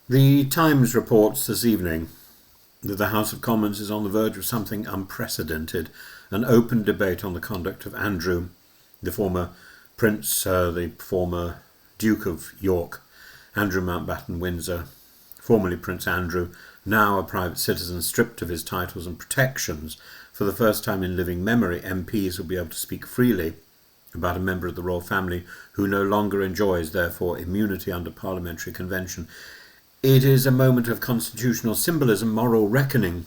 The Times reports this evening that the House of Commons is on the verge of something unprecedented, an open debate on the conduct of Andrew, the former Prince, the former Duke of York, Andrew Mountbatten Windsor, formerly Prince Andrew, now a private citizen stripped of his titles and protections. For the first time in living memory, MPs will be able to speak freely about a member of the royal family who no longer enjoys, therefore, immunity under parliamentary convention. It is a moment of constitutional symbolism, moral reckoning,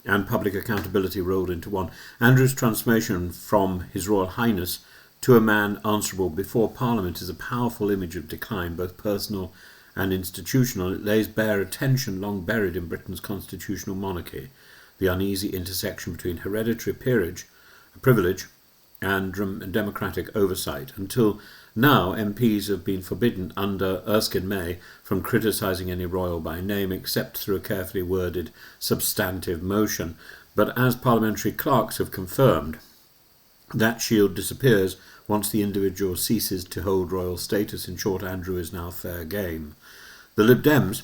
and public accountability rolled into one. Andrew's transformation from His Royal Highness to a man answerable before Parliament is a powerful image of decline, both personal and institutional. It lays bare a tension long buried in Britain's constitutional monarchy, the uneasy intersection between hereditary privilege and democratic oversight. Until now, MPs have been forbidden under Erskine May from criticising any royal by name except through a carefully worded substantive motion. But as parliamentary clerks have confirmed, that shield disappears once the individual ceases to hold royal status. In short, Andrew is now fair game. The Lib Dems,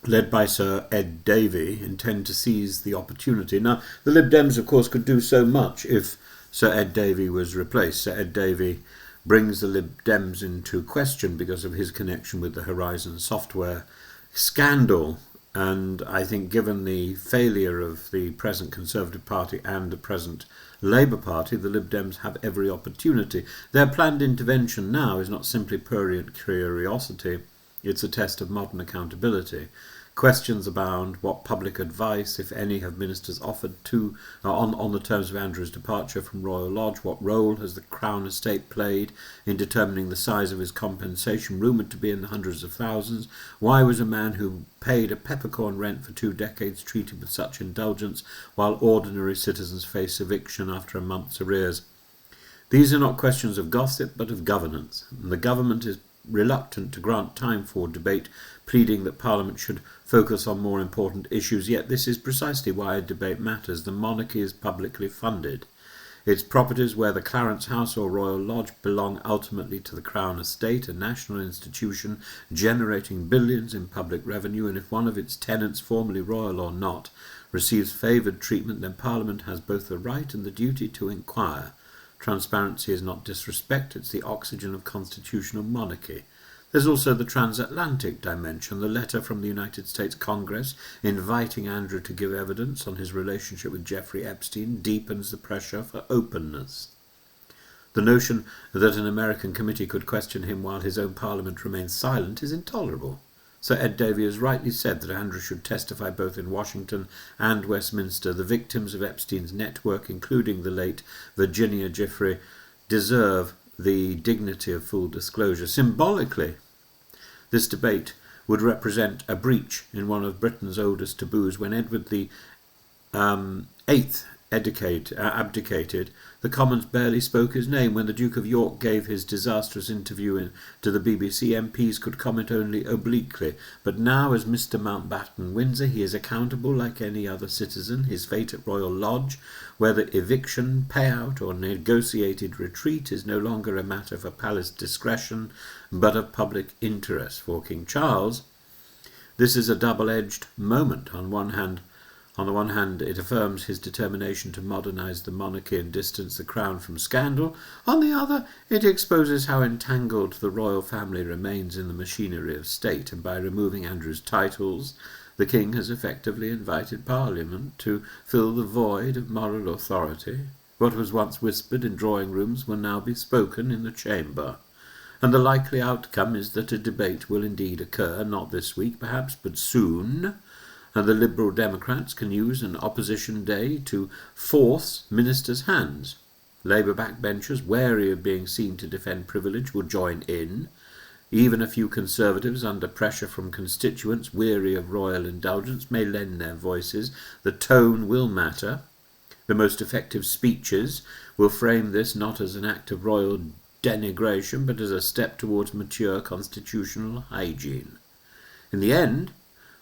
led by Sir Ed Davey, intend to seize the opportunity. Now, the Lib Dems, of course, could do so much if Sir Ed Davey was replaced. Sir Ed Davey brings the Lib Dems into question because of his connection with the Horizon software scandal. And I think given the failure of the present Conservative Party and the present Labour Party, the Lib Dems have every opportunity. Their planned intervention now is not simply prurient curiosity, it's a test of modern accountability. Questions abound. What public advice, if any, have ministers offered to on the terms of Andrew's departure from Royal Lodge? What role has the Crown Estate played in determining the size of his compensation, rumoured to be in the hundreds of thousands? Why was a man who paid a peppercorn rent for 2 decades treated with such indulgence, while ordinary citizens face eviction after a month's arrears? These are not questions of gossip, but of governance, and the government is reluctant to grant time for debate, pleading that Parliament should focus on more important issues. Yet this is precisely why a debate matters. The monarchy is publicly funded. Its properties, whether Clarence House or Royal Lodge, belong ultimately to the Crown Estate, a national institution generating billions in public revenue, and if one of its tenants, formerly royal or not, receives favoured treatment, then Parliament has both the right and the duty to inquire. Transparency is not disrespect, it's the oxygen of constitutional monarchy. There's also the transatlantic dimension. The letter from the United States Congress inviting Andrew to give evidence on his relationship with Jeffrey Epstein deepens the pressure for openness. The notion that an American committee could question him while his own Parliament remains silent is intolerable. Sir Ed Davey has rightly said that Andrew should testify both in Washington and Westminster. The victims of Epstein's network, including the late Virginia Giuffre, deserve the dignity of full disclosure. Symbolically, this debate would represent a breach in one of Britain's oldest taboos. When Edward the Eighth abdicated, the Commons barely spoke his name. When the Duke of York gave his disastrous interview to the BBC, MPs could comment only obliquely. But now, as Mr. Mountbatten Windsor, he is accountable like any other citizen. His fate at Royal Lodge, whether eviction, payout or negotiated retreat, is no longer a matter for palace discretion, but of public interest. For King Charles, this is a double-edged moment. On the one hand, it affirms his determination to modernise the monarchy and distance the crown from scandal. On the other, it exposes how entangled the royal family remains in the machinery of state, and by removing Andrew's titles, the king has effectively invited Parliament to fill the void of moral authority. What was once whispered in drawing rooms will now be spoken in the chamber. And the likely outcome is that a debate will indeed occur, not this week perhaps, but soon, and the Liberal Democrats can use an opposition day to force ministers' hands. Labour backbenchers, wary of being seen to defend privilege, will join in. Even a few Conservatives, under pressure from constituents weary of royal indulgence, may lend their voices. The tone will matter. The most effective speeches will frame this not as an act of royal denigration, but as a step towards mature constitutional hygiene. In the end,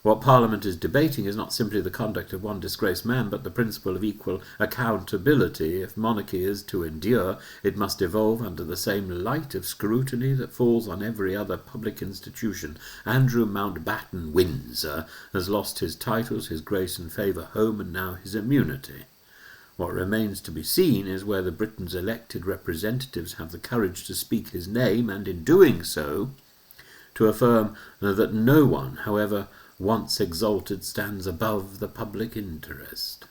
What Parliament is debating is not simply the conduct of one disgraced man, but the principle of equal accountability. If monarchy is to endure, it must evolve under the same light of scrutiny that falls on every other public institution. Andrew Mountbatten Windsor has lost his titles, his grace and favour home, and now his immunity. What remains to be seen is whether Britain's elected representatives have the courage to speak his name, and in doing so, to affirm that no one, however once exalted, stands above the public interest.